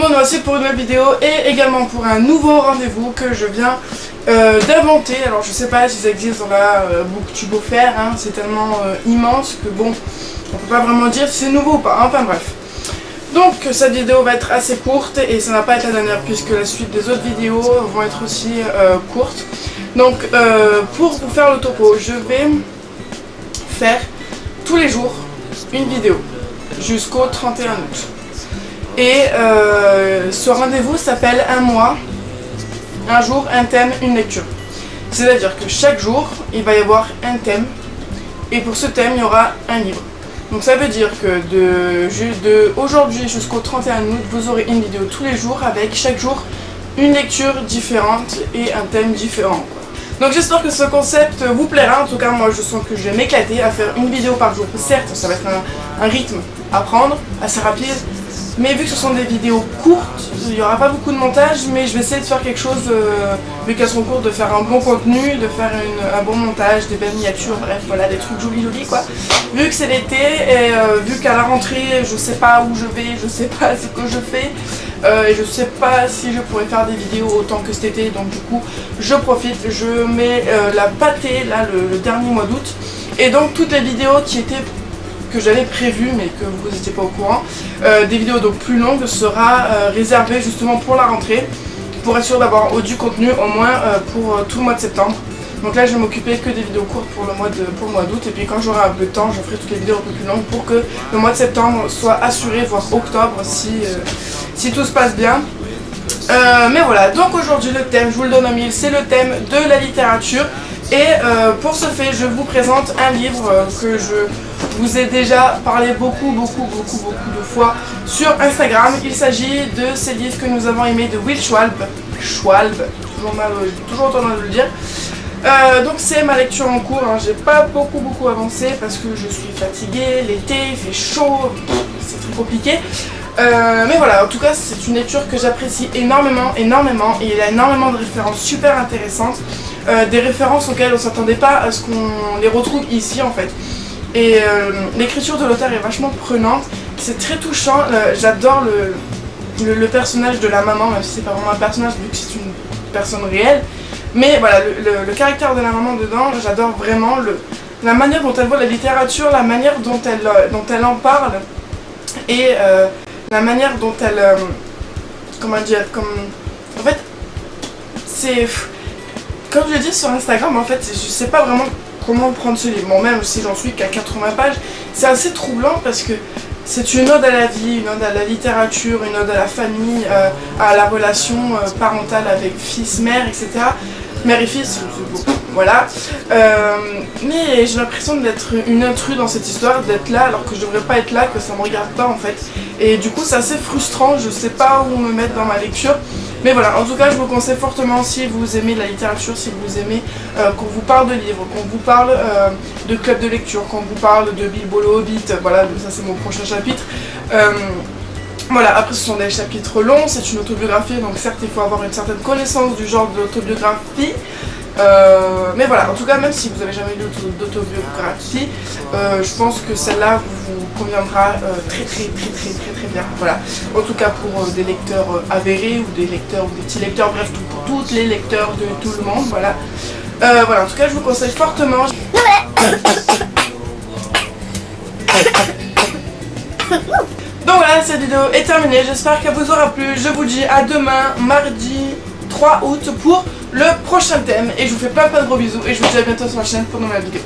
monde, voici pour une nouvelle vidéo et également pour un nouveau rendez-vous que je viens d'inventer. Alors je sais pas si ça existe dans la booktubosphère, hein, c'est tellement immense que bon, on peut pas vraiment dire si c'est nouveau ou pas, enfin bref. Donc cette vidéo va être assez courte et ça va pas être la dernière puisque la suite des autres vidéos vont être aussi courtes. Donc pour vous faire le topo, je vais faire tous les jours une vidéo jusqu'au 31 août. Et ce rendez-vous s'appelle un mois, un jour, un thème, une lecture. C'est-à-dire que chaque jour, il va y avoir un thème et pour ce thème, il y aura un livre. Donc ça veut dire que de aujourd'hui jusqu'au 31 août, vous aurez une vidéo tous les jours avec chaque jour une lecture différente et un thème différent. Donc j'espère que ce concept vous plaira. En tout cas, moi je sens que je vais m'éclater à faire une vidéo par jour. Certes, ça va être un rythme à prendre, assez rapide. Mais vu que ce sont des vidéos courtes, il n'y aura pas beaucoup de montage, mais je vais essayer de faire quelque chose, vu qu'elles sont courtes, de faire un bon contenu, de faire un bon montage, des belles miniatures, bref, voilà, des trucs jolis quoi. Vu que c'est l'été, et vu qu'à la rentrée, je sais pas où je vais, je sais pas ce que je fais, et je sais pas si je pourrais faire des vidéos autant que cet été, donc du coup, je profite, je mets la pâtée, là, le dernier mois d'août, et donc toutes les vidéos que j'avais prévu mais que vous n'étiez pas au courant, des vidéos donc plus longues sera réservées justement pour la rentrée, pour être sûr d'avoir du contenu au moins pour tout le mois de septembre. Donc là je vais m'occuper que des vidéos courtes pour le mois d'août, et puis quand j'aurai un peu de temps je ferai toutes les vidéos un peu plus longues pour que le mois de septembre soit assuré, voire octobre si tout se passe bien. Mais voilà, donc aujourd'hui le thème, je vous le donne en mille, c'est le thème de la littérature. Et pour ce fait, je vous présente un livre que je vous ai déjà parlé beaucoup de fois sur Instagram. Il s'agit de ces livres que nous avons aimés de Will Schwalbe. Toujours autant de le dire. Donc c'est ma lecture en cours, hein. J'ai pas beaucoup avancé parce que je suis fatiguée, l'été, il fait chaud, c'est très compliqué. Mais voilà, en tout cas c'est une lecture que j'apprécie énormément et il y a énormément de références super intéressantes, des références auxquelles on s'attendait pas à ce qu'on les retrouve ici en fait. Et l'écriture de l'auteur est vachement prenante, c'est très touchant, j'adore le personnage de la maman, même si c'est pas vraiment un personnage vu que c'est une personne réelle. Mais voilà, le caractère de la maman dedans, j'adore vraiment la manière dont elle voit la littérature, la manière dont elle en parle, et la manière dont elle... comment dire, en fait, c'est... Comme je l'ai dit sur Instagram, en fait, je sais pas vraiment comment prendre ce livre. Bon, même si j'en suis qu'à 80 pages, c'est assez troublant parce que c'est une ode à la vie, une ode à la littérature, une ode à la famille, à la relation parentale avec fils, mère, etc. Mère et fils, voilà. Mais j'ai l'impression d'être une intruse dans cette histoire, d'être là alors que je devrais pas être là, que ça me regarde pas en fait. Et du coup c'est assez frustrant, je sais pas où me mettre dans ma lecture. Mais voilà, en tout cas je vous conseille fortement, si vous aimez la littérature, si vous aimez qu'on vous parle de livres, qu'on vous parle de club de lecture, qu'on vous parle de Bilbo le Hobbit, voilà, ça c'est mon prochain chapitre. Voilà, après ce sont des chapitres longs, c'est une autobiographie, donc certes il faut avoir une certaine connaissance du genre de l'autobiographie. Mais voilà, en tout cas même si vous n'avez jamais lu d'autobiographie, je pense que celle-là vous conviendra très bien. Voilà, en tout cas pour des lecteurs avérés ou des lecteurs ou des petits lecteurs, bref pour toutes les lecteurs de tout le monde, voilà. Voilà, en tout cas je vous conseille fortement. Donc voilà, cette vidéo est terminée, j'espère qu'elle vous aura plu. Je vous dis à demain, mardi 3 août pour le prochain thème. Et je vous fais plein de gros bisous et je vous dis à bientôt sur la chaîne pour une nouvelle vidéo.